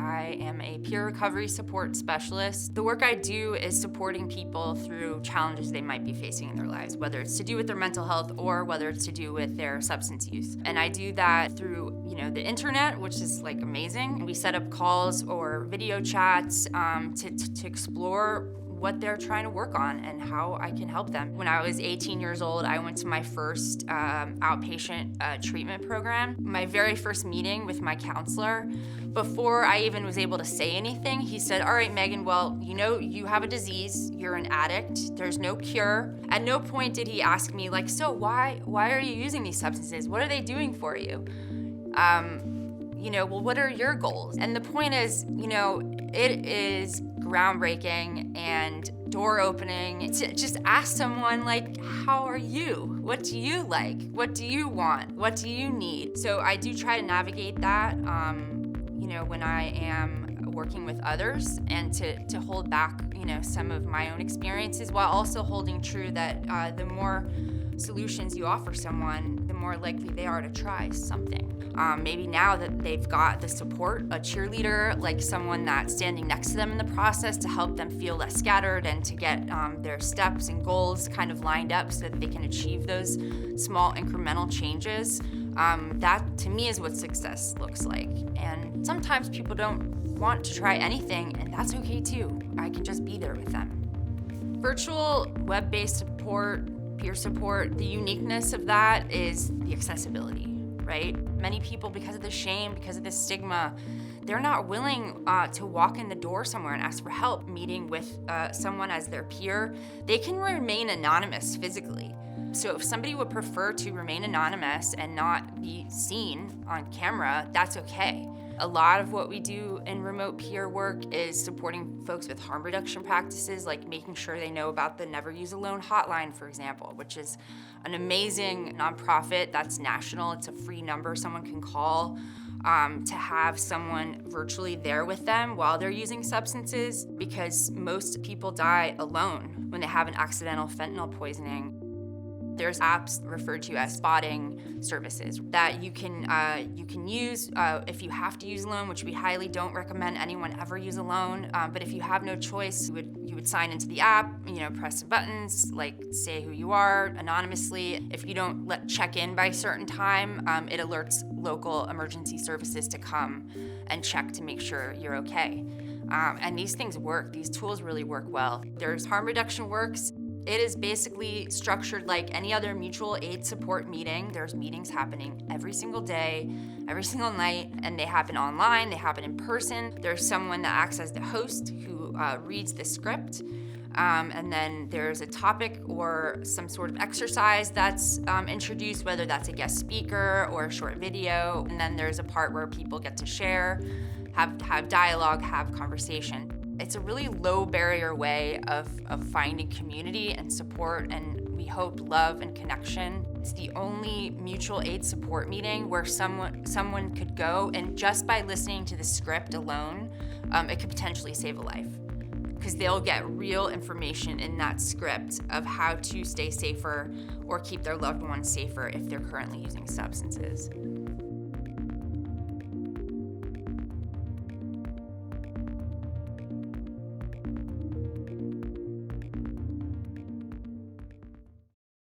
I am a peer recovery support specialist. The work I do is supporting people through challenges they might be facing in their lives, whether it's to do with their mental health or whether it's to do with their substance use. And I do that through, the internet, which is like amazing. We set up calls or video chats to explore what they're trying to work on and how I can help them. When I was 18 years old, I went to my first outpatient treatment program. My very first meeting with my counselor, before I even was able to say anything, he said, "All right, Megan, well, you have a disease, you're an addict, there's no cure." At no point did he ask me, like, "So why are you using these substances? What are they doing for you? Well, what are your goals?" And the point is, it is groundbreaking and door opening to just ask someone, like, how are you? What do you like? What do you want? What do you need? So I do try to navigate that, when I am working with others, and to hold back, some of my own experiences, while also holding true that the more solutions you offer someone, the more likely they are to try something. Maybe now that they've got the support, a cheerleader, like someone that's standing next to them in the process to help them feel less scattered and to get their steps and goals kind of lined up so that they can achieve those small incremental changes. That to me is what success looks like. And sometimes people don't want to try anything, and that's okay too. I can just be there with them. Virtual web-based support, peer support, the uniqueness of that is the accessibility, right? Many people, because of the shame, because of the stigma, they're not willing to walk in the door somewhere and ask for help. Meeting with someone as their peer, they can remain anonymous physically. So if somebody would prefer to remain anonymous and not be seen on camera, that's okay. A lot of what we do in remote peer work is supporting folks with harm reduction practices, like making sure they know about the Never Use Alone hotline, for example, which is an amazing nonprofit that's national. It's a free number someone can call to have someone virtually there with them while they're using substances, because most people die alone when they have an accidental fentanyl poisoning. There's apps referred to as spotting services that you can use if you have to use alone, which we highly don't recommend anyone ever use alone. But if you have no choice, you would sign into the app, press some buttons, like say who you are anonymously. If you don't check in by a certain time, it alerts local emergency services to come and check to make sure you're okay. And these things work. These tools really work well. There's Harm Reduction Works. It is basically structured like any other mutual aid support meeting. There's meetings happening every single day, every single night, and they happen online, they happen in person. There's someone that acts as the host who reads the script, and then there's a topic or some sort of exercise that's introduced, whether that's a guest speaker or a short video, and then there's a part where people get to share, have dialogue, have conversation. It's a really low barrier way of finding community and support, and we hope love and connection. It's the only mutual aid support meeting where someone could go, and just by listening to the script alone, it could potentially save a life, because they'll get real information in that script of how to stay safer or keep their loved ones safer if they're currently using substances.